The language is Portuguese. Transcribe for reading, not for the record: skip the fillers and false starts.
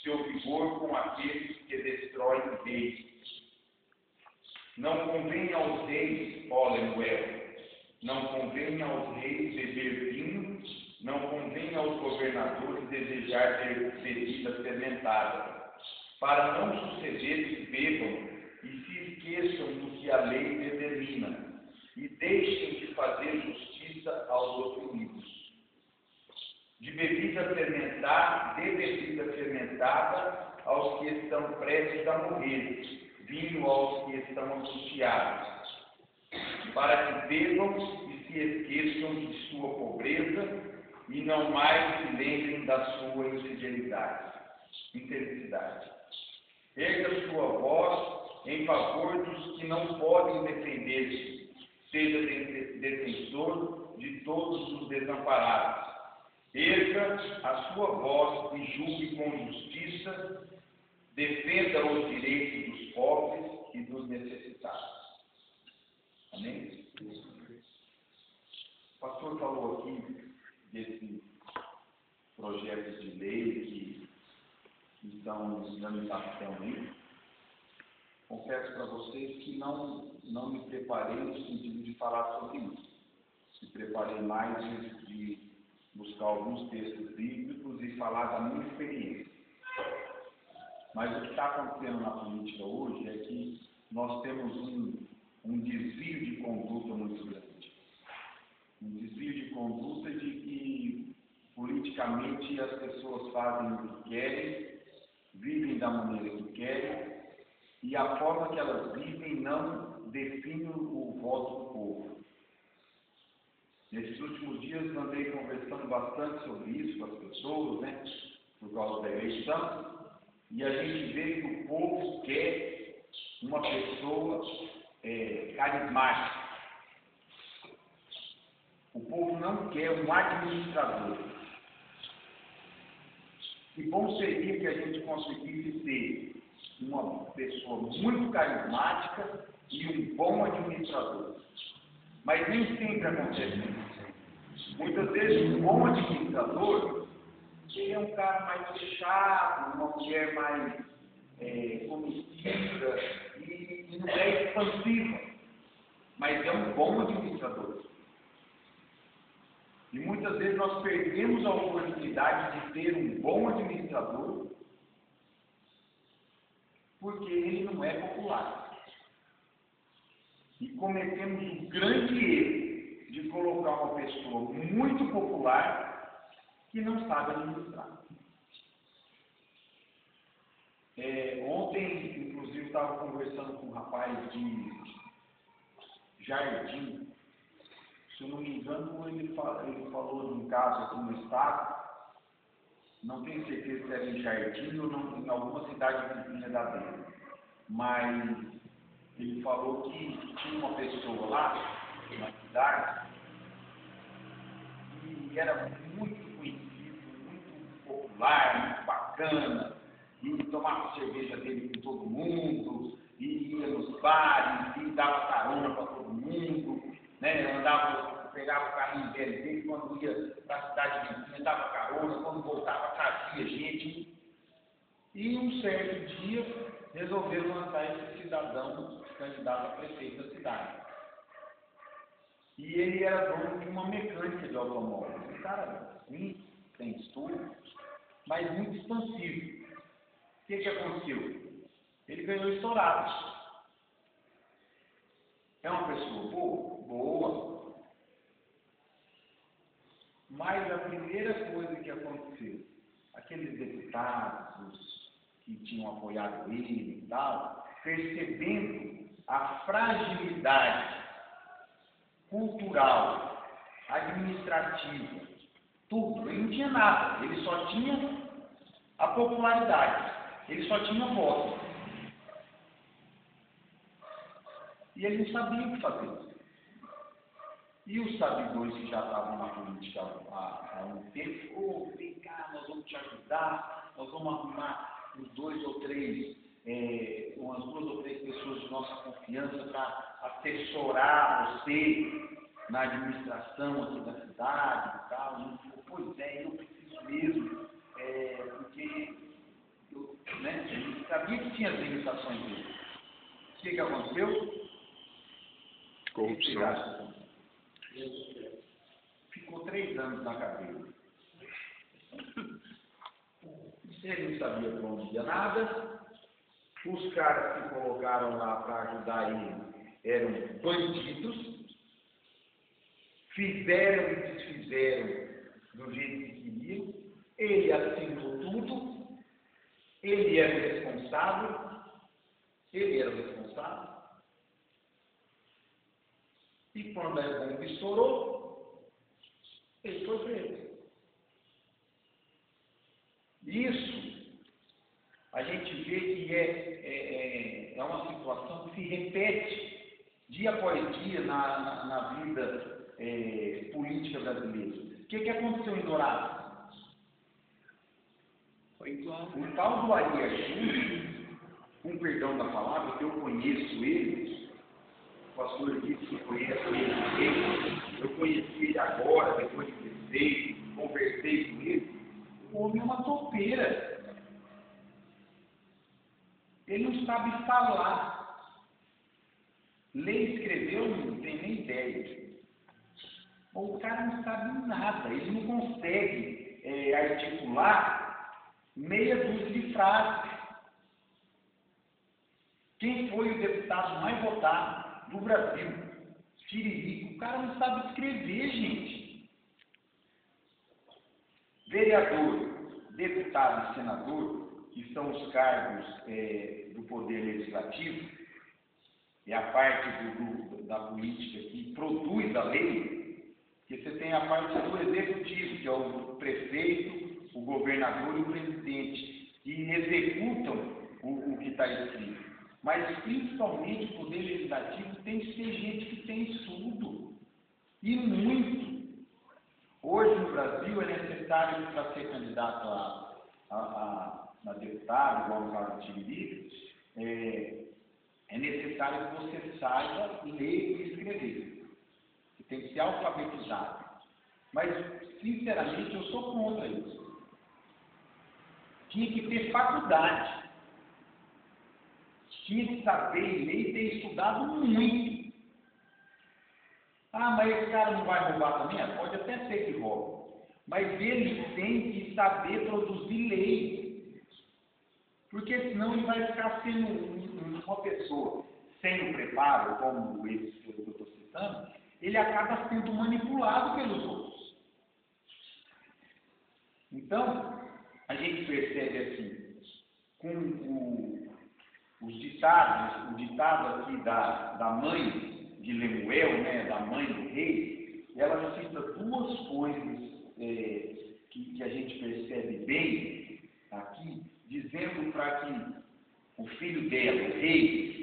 seu vigor com aqueles que destroem reis. Não convém aos reis, ó Lemuel, não convém aos reis beber vinho, não convém aos governadores desejar ter bebida fermentada, para não suceder que bebam e se esqueçam do que a lei determina, e deixem de fazer justiça aos oprimidos. De bebida fermentada aos que estão prestes a morrer, vinho aos que estão angustiados, para que bebam e se esqueçam de sua pobreza e não mais se lembrem da sua infelicidade. Erga sua voz em favor dos que não podem defender-se, seja defensor de todos os desamparados. Erga a sua voz e julgue com justiça, defenda os direitos dos pobres e dos necessitados. Amém? O pastor falou aqui desse projeto de lei que estão em tramitação aí. Confesso para vocês que não me preparei no sentido de falar sobre isso. Me preparei mais de buscar alguns textos bíblicos e falar da minha experiência. Mas o que está acontecendo na política hoje é que nós temos um desvio de conduta muito grande. Um desvio de conduta de que politicamente as pessoas fazem o que querem, vivem da maneira que querem, e a forma que elas vivem não define o voto do povo. Nesses últimos dias andei conversando bastante sobre isso com as pessoas, né, por causa da eleição, e a gente vê que o povo quer uma pessoa carismática. O povo não quer um administrador. Que bom seria que a gente conseguisse ter uma pessoa muito carismática e um bom administrador. Mas nem sempre acontece isso. Muitas vezes um bom administrador, ele é um cara mais fechado, uma mulher mais comedida e não é expansiva, mas é um bom administrador. E muitas vezes nós perdemos a oportunidade de ter um bom administrador porque ele não é popular. E cometemos um grande erro de colocar uma pessoa muito popular que não sabe administrar. Ontem, inclusive, estava conversando com um rapaz de Jardim. Se eu não me engano, ele falou de um caso aqui no estado, não tenho certeza se era em Jardim ou não, em alguma cidade vizinha da dele, mas ele falou que tinha uma pessoa lá, na cidade, que era muito conhecido, muito popular, muito bacana, e tomava cerveja dele com todo mundo, e ia nos bares, e dava carona para todo mundo, né? Pegava o carrinho dele, quando ia para a cidade vizinha, dava carona, quando voltava, trazia gente. E um certo dia, resolveram lançar esse cidadão candidato a prefeito da cidade. E ele era dono de uma mecânica de automóvel. Um cara ruim, sem estudo, mas muito expansivo. O que aconteceu? Ele ganhou estourado. É uma pessoa boa? Boa. Mas a primeira coisa que aconteceu, aqueles deputados que tinham apoiado ele e tal, percebendo a fragilidade cultural, administrativa, tudo, ele não tinha nada, ele só tinha a popularidade, ele só tinha voto. E ele não sabia o que fazer. E os sabidores que já estavam na política há um tempo, vem cá, nós vamos te ajudar, nós vamos arrumar umas duas ou três pessoas de nossa confiança para assessorar você na administração aqui da cidade e tal. E ele falou, pois é, eu preciso mesmo, porque eu sabia que tinha as limitações dele. O que aconteceu? Corrupção. Ficou 3 anos na cadeia. Ele não sabia para onde ia nada. Os caras que colocaram lá para ajudar ele eram bandidos. Fizeram e desfizeram do jeito que queriam. Ele assinou tudo. Ele era o responsável. E quando a bomba estourou, ele foi preso. Isso, a gente vê que é uma situação que se repete dia após dia na vida política brasileira. O que aconteceu em Dourados? O tal do Arias Júnior, com perdão da palavra, que eu conheço ele, o pastor disse que eu conheço ele, eu conheci ele agora, depois de crescer, conversei com ele. O homem é uma topeira. Ele não sabe falar. Ler e escrever, não tem nem ideia. O cara não sabe nada. Ele não consegue articular meia dúzia de frases. Quem foi o deputado mais votado do Brasil? Tiririca. O cara não sabe escrever, gente. Vereador, deputado e senador, que são os cargos do Poder Legislativo, é a parte da política que produz a lei, que você tem a parte do Executivo, que é o prefeito, o governador e o presidente, que executam o que está escrito. Mas, principalmente, o Poder Legislativo tem que ser gente que tem estudo, e muito. Hoje, no Brasil, é necessário, para ser candidato a deputado, igual no caso do Tiririca, é necessário que você saiba ler e escrever. Você tem que ser alfabetizado. Mas, sinceramente, eu sou contra isso. Tinha que ter faculdade. Tinha que saber ler e ter estudado muito. Ah, mas esse cara não vai roubar também? Pode até ser que roube. Mas ele tem que saber produzir lei. Porque senão ele vai ficar sendo uma pessoa sem o preparo, como esse que eu estou citando, ele acaba sendo manipulado pelos outros. Então, a gente percebe assim, com os ditados, o ditado aqui da mãe de Lemuel, né, da mãe do rei, ela cita 2 coisas que a gente percebe bem aqui, dizendo para que o filho dela, o rei,